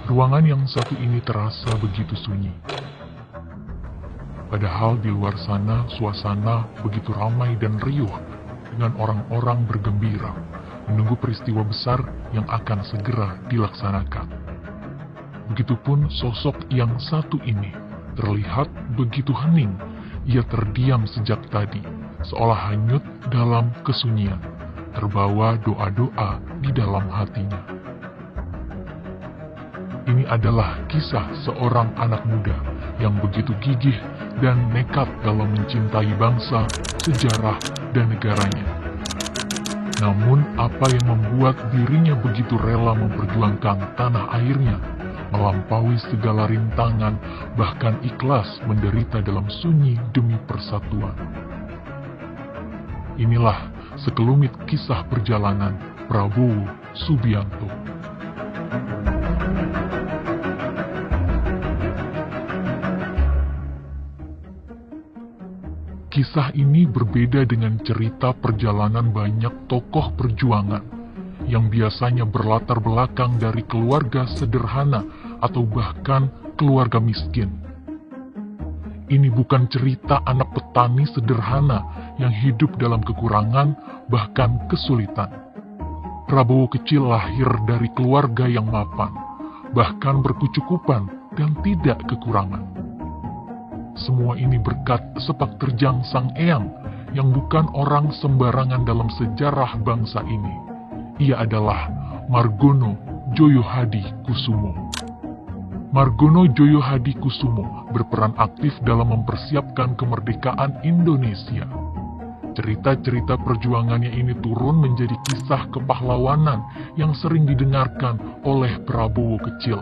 Ruangan yang satu ini terasa begitu sunyi. Padahal di luar sana suasana begitu ramai dan riuh dengan orang-orang bergembira menunggu peristiwa besar yang akan segera dilaksanakan. Begitupun sosok yang satu ini terlihat begitu hening. Ia terdiam sejak tadi, seolah hanyut dalam kesunyian, terbawa doa-doa di dalam hatinya. Ini adalah kisah seorang anak muda yang begitu gigih dan nekat dalam mencintai bangsa, sejarah, dan negaranya. Namun, apa yang membuat dirinya begitu rela memperjuangkan tanah airnya, melampaui segala rintangan, bahkan ikhlas menderita dalam sunyi demi persatuan? Inilah sekelumit kisah perjalanan Prabowo Subianto. Kisah ini berbeda dengan cerita perjalanan banyak tokoh perjuangan yang biasanya berlatar belakang dari keluarga sederhana atau bahkan keluarga miskin. Ini bukan cerita anak petani sederhana yang hidup dalam kekurangan bahkan kesulitan. Prabowo kecil lahir dari keluarga yang mapan, bahkan berkecukupan dan tidak kekurangan. Semua ini berkat sepak terjang Sang Eyang yang bukan orang sembarangan dalam sejarah bangsa ini. Ia adalah Margono Djoyohadikusumo. Margono Djoyohadikusumo berperan aktif dalam mempersiapkan kemerdekaan Indonesia. Cerita-cerita perjuangannya ini turun menjadi kisah kepahlawanan yang sering didengarkan oleh Prabowo kecil.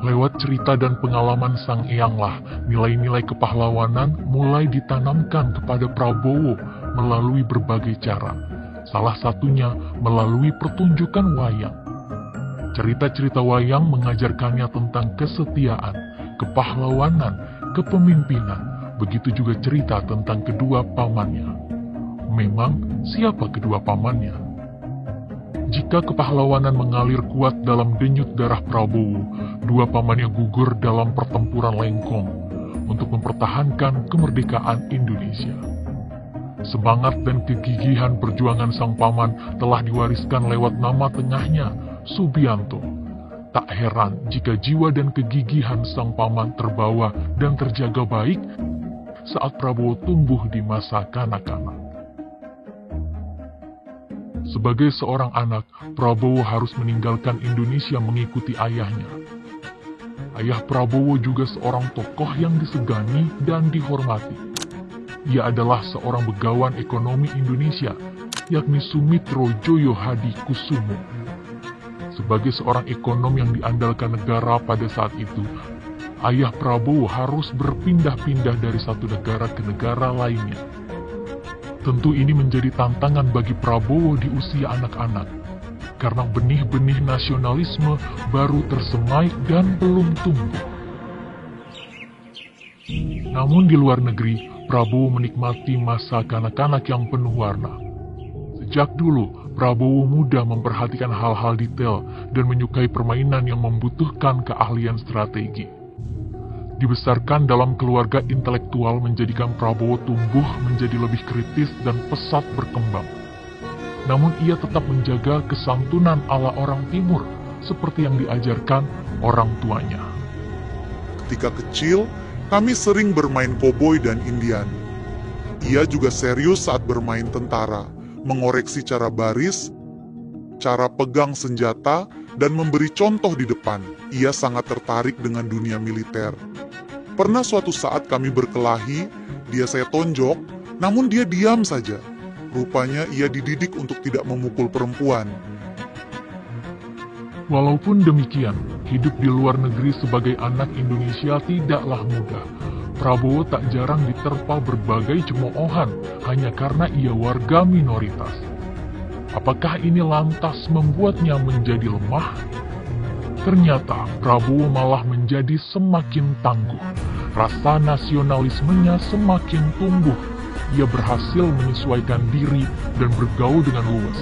Lewat cerita dan pengalaman Sang Eyanglah, nilai-nilai kepahlawanan mulai ditanamkan kepada Prabowo melalui berbagai cara. Salah satunya melalui pertunjukan wayang. Cerita-cerita wayang mengajarkannya tentang kesetiaan, kepahlawanan, kepemimpinan. Begitu juga cerita tentang kedua pamannya. Memang, siapa kedua pamannya? Jika kepahlawanan mengalir kuat dalam denyut darah Prabowo, dua pamannya gugur dalam pertempuran Lengkong untuk mempertahankan kemerdekaan Indonesia. Semangat dan kegigihan perjuangan sang paman telah diwariskan lewat nama tengahnya, Subianto. Tak heran jika jiwa dan kegigihan sang paman terbawa dan terjaga baik saat Prabowo tumbuh di masa kanak-kanak. Sebagai seorang anak, Prabowo harus meninggalkan Indonesia mengikuti ayahnya. Ayah Prabowo juga seorang tokoh yang disegani dan dihormati. Ia adalah seorang begawan ekonomi Indonesia, yakni Sumitro Djoyohadikusumo. Sebagai seorang ekonom yang diandalkan negara pada saat itu, ayah Prabowo harus berpindah-pindah dari satu negara ke negara lainnya. Tentu ini menjadi tantangan bagi Prabowo di usia anak-anak, karena benih-benih nasionalisme baru tersemai dan belum tumbuh. Namun di luar negeri, Prabowo menikmati masa kanak-kanak yang penuh warna. Sejak dulu, Prabowo mudah memperhatikan hal-hal detail dan menyukai permainan yang membutuhkan keahlian strategi. Dibesarkan dalam keluarga intelektual menjadikan Prabowo tumbuh menjadi lebih kritis dan pesat berkembang. Namun ia tetap menjaga kesantunan ala orang timur seperti yang diajarkan orang tuanya. Ketika kecil, kami sering bermain koboi dan Indian. Ia juga serius saat bermain tentara, mengoreksi cara baris, cara pegang senjata, dan memberi contoh di depan. Ia sangat tertarik dengan dunia militer. Pernah suatu saat kami berkelahi, dia saya tonjok, namun dia diam saja. Rupanya ia dididik untuk tidak memukul perempuan. Walaupun demikian, hidup di luar negeri sebagai anak Indonesia tidaklah mudah. Prabowo tak jarang diterpa berbagai cemoohan hanya karena ia warga minoritas. Apakah ini lantas membuatnya menjadi lemah? Ternyata Prabowo malah menjadi semakin tangguh. Rasa nasionalismenya semakin tumbuh. Ia berhasil menyesuaikan diri dan bergaul dengan luas.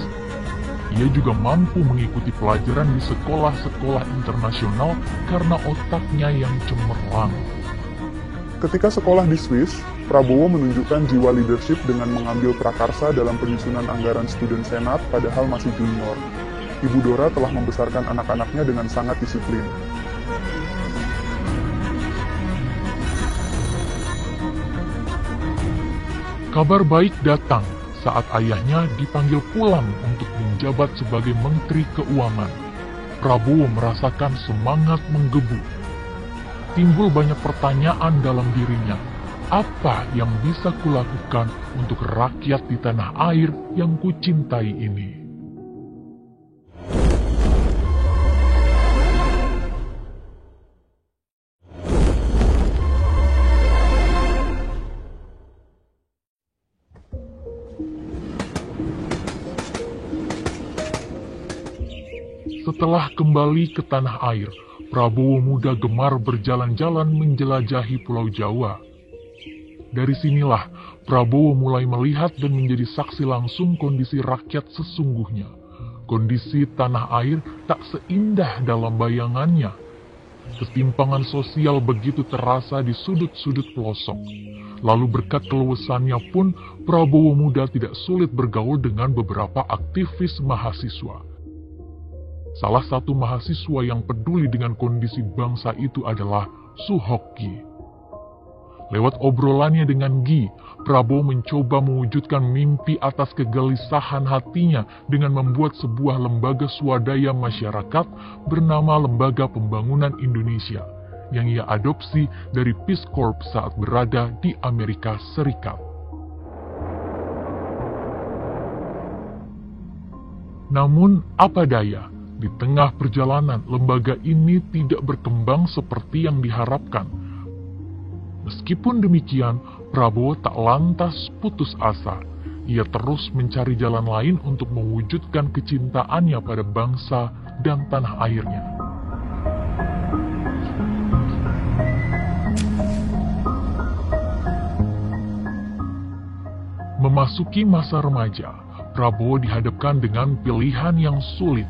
Ia Ia juga mampu mengikuti pelajaran di sekolah-sekolah internasional karena otaknya yang cemerlang. Ketika sekolah di Swiss, Prabowo menunjukkan jiwa leadership dengan mengambil prakarsa dalam penyusunan anggaran student senat padahal masih junior. Ibu Dora telah membesarkan anak-anaknya dengan sangat disiplin. Kabar baik datang saat ayahnya dipanggil pulang untuk menjabat sebagai Menteri Keuangan. Prabowo merasakan semangat menggebu. Timbul banyak pertanyaan dalam dirinya. Apa yang bisa kulakukan untuk rakyat di tanah air yang kucintai ini? Setelah kembali ke tanah air, Prabowo muda gemar berjalan-jalan menjelajahi Pulau Jawa. Dari sinilah Prabowo mulai melihat dan menjadi saksi langsung kondisi rakyat sesungguhnya. Kondisi tanah air tak seindah dalam bayangannya. Ketimpangan sosial begitu terasa di sudut-sudut pelosok. Lalu berkat keluasannya pun, Prabowo muda tidak sulit bergaul dengan beberapa aktivis mahasiswa. Salah satu mahasiswa yang peduli dengan kondisi bangsa itu adalah Suhoki. Lewat obrolannya dengan Gi, Prabowo mencoba mewujudkan mimpi atas kegelisahan hatinya dengan membuat sebuah lembaga swadaya masyarakat bernama Lembaga Pembangunan Indonesia, yang ia adopsi dari Peace Corps saat berada di Amerika Serikat. Namun, apa daya? Di tengah perjalanan, lembaga ini tidak berkembang seperti yang diharapkan. Meskipun demikian, Prabowo tak lantas putus asa. Ia terus mencari jalan lain untuk mewujudkan kecintaannya pada bangsa dan tanah airnya. Memasuki masa remaja, Prabowo dihadapkan dengan pilihan yang sulit.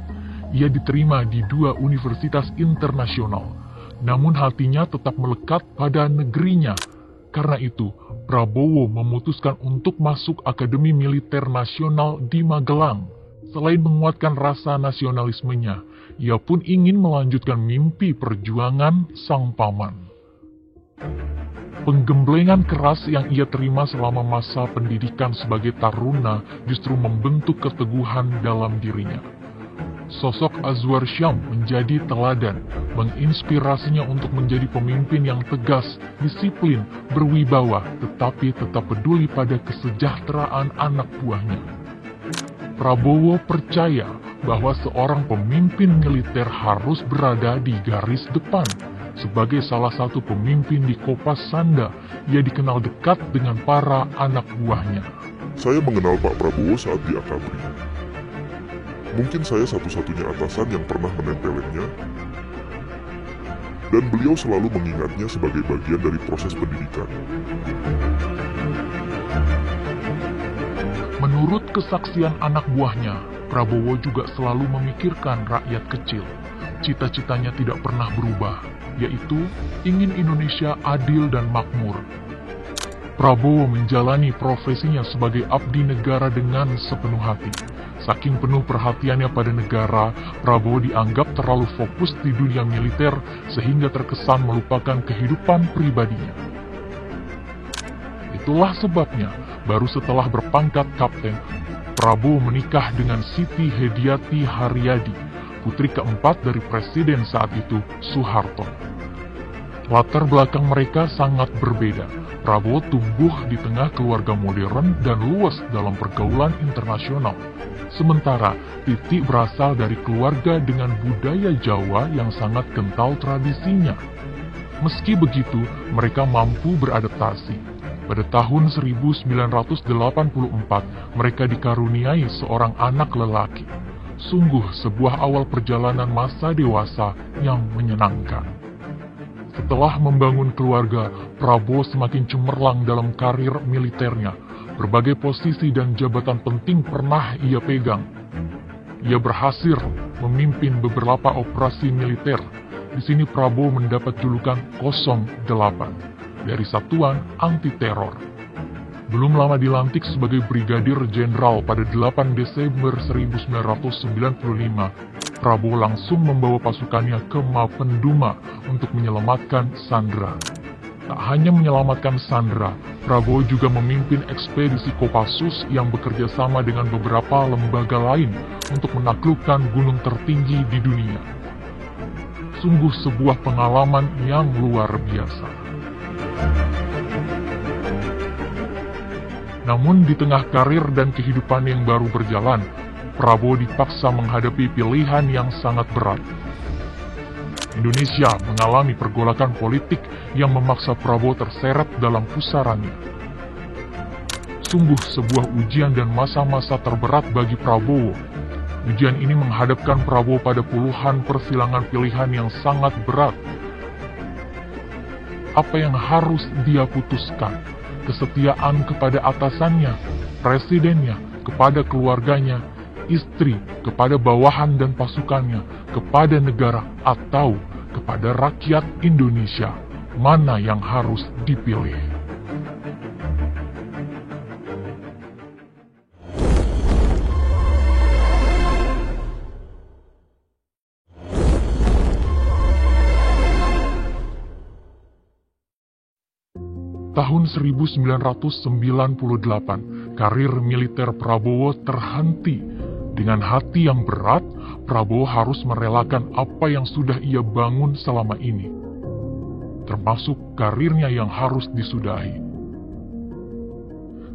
Ia diterima di 2 universitas internasional, namun hatinya tetap melekat pada negerinya. Karena itu, Prabowo memutuskan untuk masuk Akademi Militer Nasional di Magelang. Selain menguatkan rasa nasionalismenya, ia pun ingin melanjutkan mimpi perjuangan sang paman. Penggemblengan keras yang ia terima selama masa pendidikan sebagai taruna justru membentuk keteguhan dalam dirinya. Sosok Azwar Syam menjadi teladan, menginspirasinya untuk menjadi pemimpin yang tegas, disiplin, berwibawa, tetapi tetap peduli pada kesejahteraan anak buahnya. Prabowo percaya bahwa seorang pemimpin militer harus berada di garis depan. Sebagai salah satu pemimpin di Kopas Sanda, ia dikenal dekat dengan para anak buahnya. Saya mengenal Pak Prabowo saat di Akabri. Mungkin saya satu-satunya atasan yang pernah menempelinya, dan beliau selalu mengingatnya sebagai bagian dari proses pendidikan. Menurut kesaksian anak buahnya, Prabowo juga selalu memikirkan rakyat kecil. Cita-citanya tidak pernah berubah, yaitu ingin Indonesia adil dan makmur. Prabowo menjalani profesinya sebagai abdi negara dengan sepenuh hati. Saking penuh perhatiannya pada negara, Prabowo dianggap terlalu fokus di dunia militer sehingga terkesan melupakan kehidupan pribadinya. Itulah sebabnya, baru setelah berpangkat kapten, Prabowo menikah dengan Siti Hediati Haryadi, putri keempat dari presiden saat itu, Soeharto. Latar belakang mereka sangat berbeda. Prabowo tumbuh di tengah keluarga modern dan luas dalam pergaulan internasional. Sementara Titi berasal dari keluarga dengan budaya Jawa yang sangat kental tradisinya. Meski begitu, mereka mampu beradaptasi. Pada tahun 1984, mereka dikaruniai seorang anak lelaki. Sungguh sebuah awal perjalanan masa dewasa yang menyenangkan. Setelah membangun keluarga, Prabowo semakin cemerlang dalam karir militernya. Berbagai posisi dan jabatan penting pernah ia pegang. Ia berhasil memimpin beberapa operasi militer. Di sini Prabowo mendapat julukan 08 dari Satuan Anti Teror. Belum lama dilantik sebagai Brigadir Jenderal pada 8 Desember 1995, Prabowo langsung membawa pasukannya ke Mapenduma untuk menyelamatkan Sandra. Tak hanya menyelamatkan Sandra, Prabowo juga memimpin ekspedisi Kopassus yang bekerja sama dengan beberapa lembaga lain untuk menaklukkan gunung tertinggi di dunia. Sungguh sebuah pengalaman yang luar biasa. Namun di tengah karir dan kehidupan yang baru berjalan, Prabowo dipaksa menghadapi pilihan yang sangat berat. Indonesia mengalami pergolakan politik yang memaksa Prabowo terseret dalam pusarannya. Sungguh sebuah ujian dan masa-masa terberat bagi Prabowo. Ujian ini menghadapkan Prabowo pada puluhan persilangan pilihan yang sangat berat. Apa yang harus dia putuskan? Kesetiaan kepada atasannya, presidennya, kepada keluarganya, istri, kepada bawahan dan pasukannya, kepada negara, atau kepada rakyat Indonesia. Mana yang harus dipilih? Tahun 1998, karir militer Prabowo terhenti. Dengan hati yang berat, Prabowo harus merelakan apa yang sudah ia bangun selama ini, termasuk karirnya yang harus disudahi.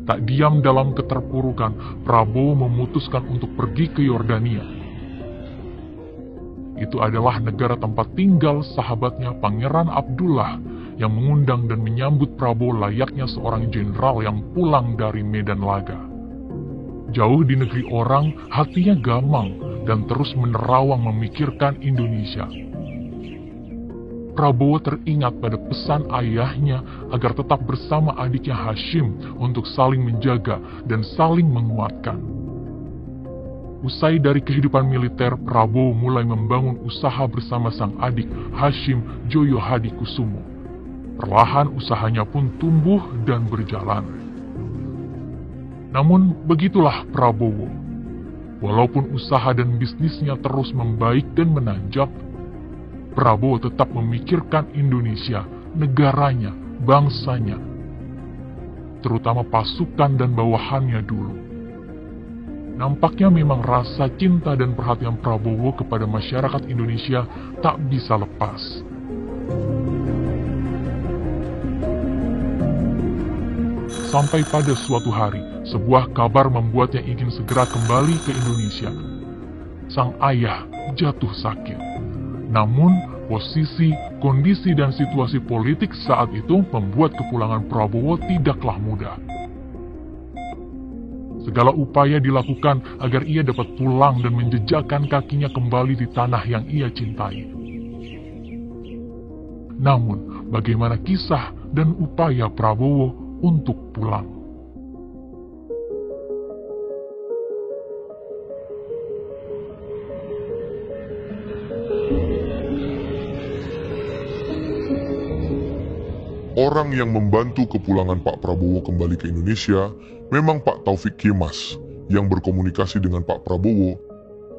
Tak diam dalam keterpurukan, Prabowo memutuskan untuk pergi ke Yordania. Itu adalah negara tempat tinggal sahabatnya Pangeran Abdullah yang mengundang dan menyambut Prabowo layaknya seorang jenderal yang pulang dari medan laga. Jauh di negeri orang, hatinya gamang dan terus menerawang memikirkan Indonesia. Prabowo teringat pada pesan ayahnya agar tetap bersama adiknya Hashim untuk saling menjaga dan saling menguatkan. Usai dari kehidupan militer, Prabowo mulai membangun usaha bersama sang adik Hashim Joyo Hadikusumo. Perlahan usahanya pun tumbuh dan berjalan. Namun begitulah Prabowo. Walaupun usaha dan bisnisnya terus membaik dan menanjak, Prabowo tetap memikirkan Indonesia, negaranya, bangsanya, terutama pasukan dan bawahannya dulu. Nampaknya memang rasa cinta dan perhatian Prabowo kepada masyarakat Indonesia tak bisa lepas. Sampai pada suatu hari, sebuah kabar membuatnya ingin segera kembali ke Indonesia. Sang ayah jatuh sakit. Namun, posisi, kondisi, dan situasi politik saat itu membuat kepulangan Prabowo tidaklah mudah. Segala upaya dilakukan agar ia dapat pulang dan menjejakkan kakinya kembali di tanah yang ia cintai. Namun, bagaimana kisah dan upaya Prabowo untuk pulang? Orang yang membantu kepulangan Pak Prabowo kembali ke Indonesia memang Pak Taufik Kemas yang berkomunikasi dengan Pak Prabowo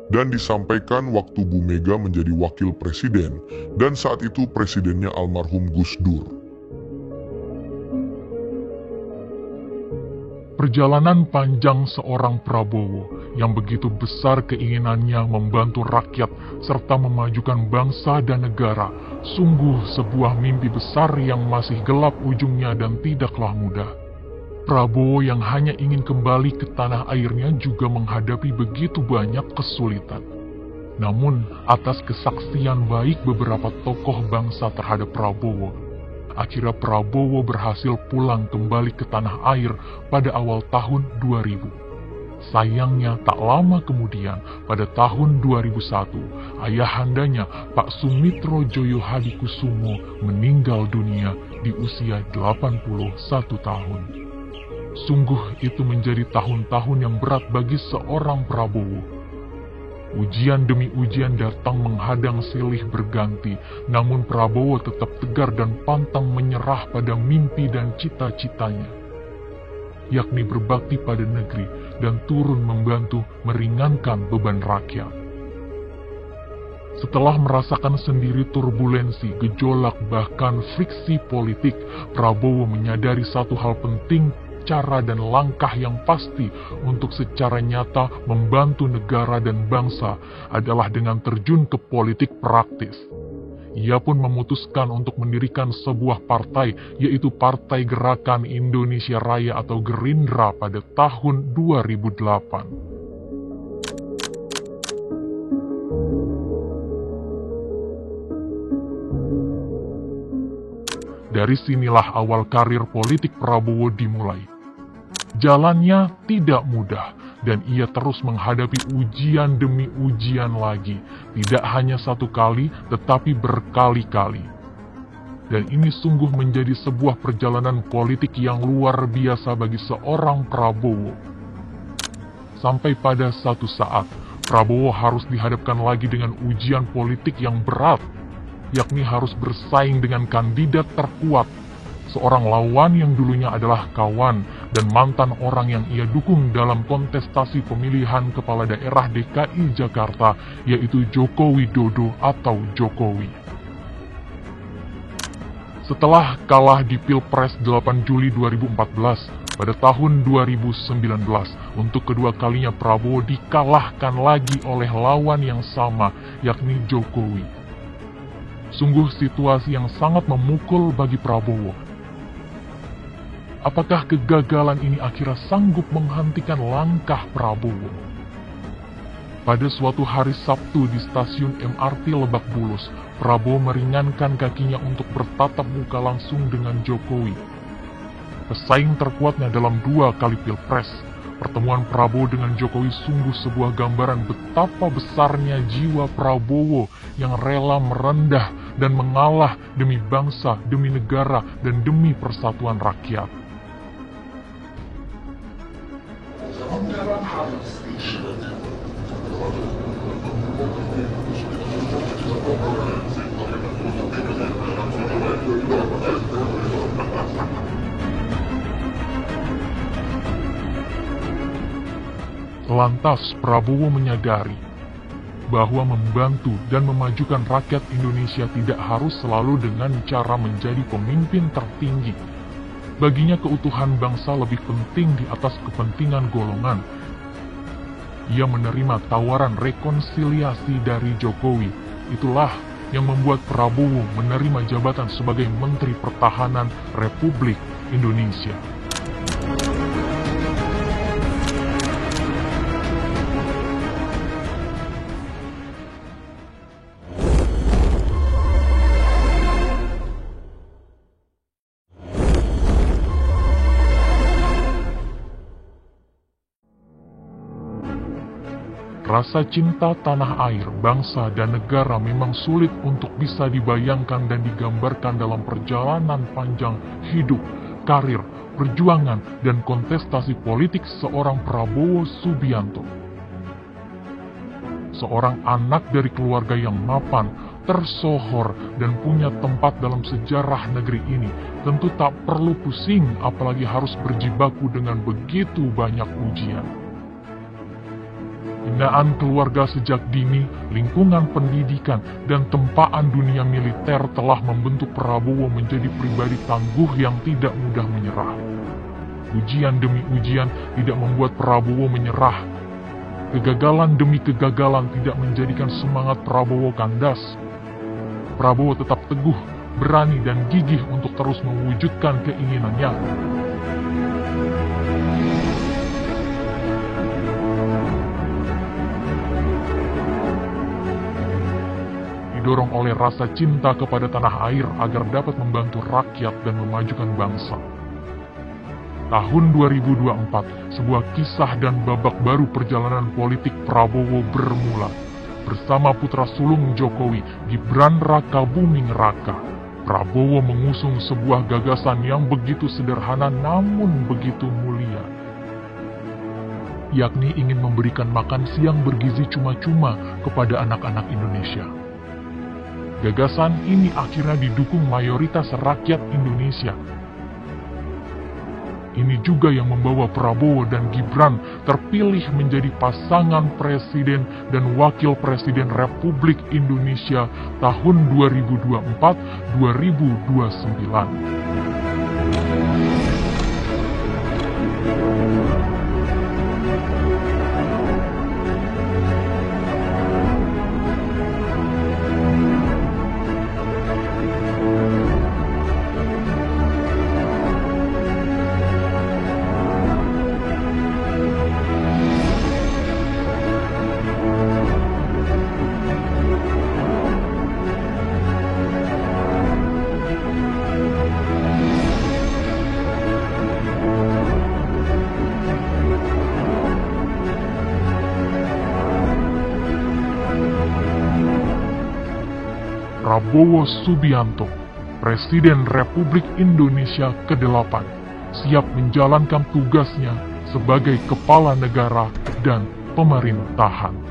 dan disampaikan waktu Bu Mega menjadi wakil presiden dan saat itu presidennya almarhum Gus Dur. Perjalanan panjang seorang Prabowo yang begitu besar keinginannya membantu rakyat serta memajukan bangsa dan negara, sungguh sebuah mimpi besar yang masih gelap ujungnya dan tidaklah mudah. Prabowo yang hanya ingin kembali ke tanah airnya juga menghadapi begitu banyak kesulitan. Namun, atas kesaksian baik beberapa tokoh bangsa terhadap Prabowo, akhirnya Prabowo berhasil pulang kembali ke tanah air pada awal tahun 2000. Sayangnya tak lama kemudian, pada tahun 2001, ayahandanya Pak Sumitro Joyo Hadikusumo meninggal dunia di usia 81 tahun. Sungguh itu menjadi tahun-tahun yang berat bagi seorang Prabowo. Ujian demi ujian datang menghadang silih berganti, namun Prabowo tetap tegar dan pantang menyerah pada mimpi dan cita-citanya, yakni berbakti pada negeri dan turun membantu meringankan beban rakyat. Setelah merasakan sendiri turbulensi, gejolak, bahkan friksi politik, Prabowo menyadari satu hal penting, cara dan langkah yang pasti untuk secara nyata membantu negara dan bangsa adalah dengan terjun ke politik praktis. Ia pun memutuskan untuk mendirikan sebuah partai, yaitu Partai Gerakan Indonesia Raya atau Gerindra pada tahun 2008. Dari sinilah awal karir politik Prabowo dimulai. Jalannya tidak mudah, dan ia terus menghadapi ujian demi ujian lagi, tidak hanya satu kali, tetapi berkali-kali. Dan ini sungguh menjadi sebuah perjalanan politik yang luar biasa bagi seorang Prabowo. Sampai pada satu saat, Prabowo harus dihadapkan lagi dengan ujian politik yang berat, yakni harus bersaing dengan kandidat terkuat, seorang lawan yang dulunya adalah kawan dan mantan orang yang ia dukung dalam kontestasi pemilihan kepala daerah DKI Jakarta, yaitu Joko Widodo atau Jokowi. Setelah kalah di Pilpres 8 Juli 2014, pada tahun 2019, untuk kedua kalinya Prabowo dikalahkan lagi oleh lawan yang sama, yakni Jokowi. Sungguh situasi yang sangat memukul bagi Prabowo. Apakah kegagalan ini akhirnya sanggup menghentikan langkah Prabowo? Pada suatu hari Sabtu di stasiun MRT Lebak Bulus, Prabowo meringankan kakinya untuk bertatap muka langsung dengan Jokowi, pesaing terkuatnya dalam 2 kali Pilpres. Pertemuan Prabowo dengan Jokowi sungguh sebuah gambaran betapa besarnya jiwa Prabowo yang rela merendah dan mengalah demi bangsa, demi negara, dan demi persatuan rakyat. Lantas Prabowo menyadari bahwa membantu dan memajukan rakyat Indonesia tidak harus selalu dengan cara menjadi pemimpin tertinggi. Baginya keutuhan bangsa lebih penting di atas kepentingan golongan. Ia menerima tawaran rekonsiliasi dari Jokowi. Itulah yang membuat Prabowo menerima jabatan sebagai Menteri Pertahanan Republik Indonesia. Rasa cinta tanah air, bangsa, dan negara memang sulit untuk bisa dibayangkan dan digambarkan dalam perjalanan panjang hidup, karir, perjuangan, dan kontestasi politik seorang Prabowo Subianto. Seorang anak dari keluarga yang mapan, tersohor, dan punya tempat dalam sejarah negeri ini, tentu tak perlu pusing apalagi harus berjibaku dengan begitu banyak ujian. Binaan keluarga sejak dini, lingkungan pendidikan, dan tempaan dunia militer telah membentuk Prabowo menjadi pribadi tangguh yang tidak mudah menyerah. Ujian demi ujian tidak membuat Prabowo menyerah. Kegagalan demi kegagalan tidak menjadikan semangat Prabowo kandas. Prabowo tetap teguh, berani, dan gigih untuk terus mewujudkan keinginannya. Didorong oleh rasa cinta kepada tanah air agar dapat membantu rakyat dan memajukan bangsa. Tahun 2024, sebuah kisah dan babak baru perjalanan politik Prabowo bermula. Bersama putra sulung Jokowi, Gibran Rakabuming Raka, Prabowo mengusung sebuah gagasan yang begitu sederhana namun begitu mulia. yakni ingin memberikan makan siang bergizi cuma-cuma kepada anak-anak Indonesia. Gagasan ini akhirnya didukung mayoritas rakyat Indonesia. Ini juga yang membawa Prabowo dan Gibran terpilih menjadi pasangan presiden dan wakil presiden Republik Indonesia tahun 2024-2029. Prabowo Subianto, Presiden Republik Indonesia ke-8, siap menjalankan tugasnya sebagai kepala negara dan pemerintahan.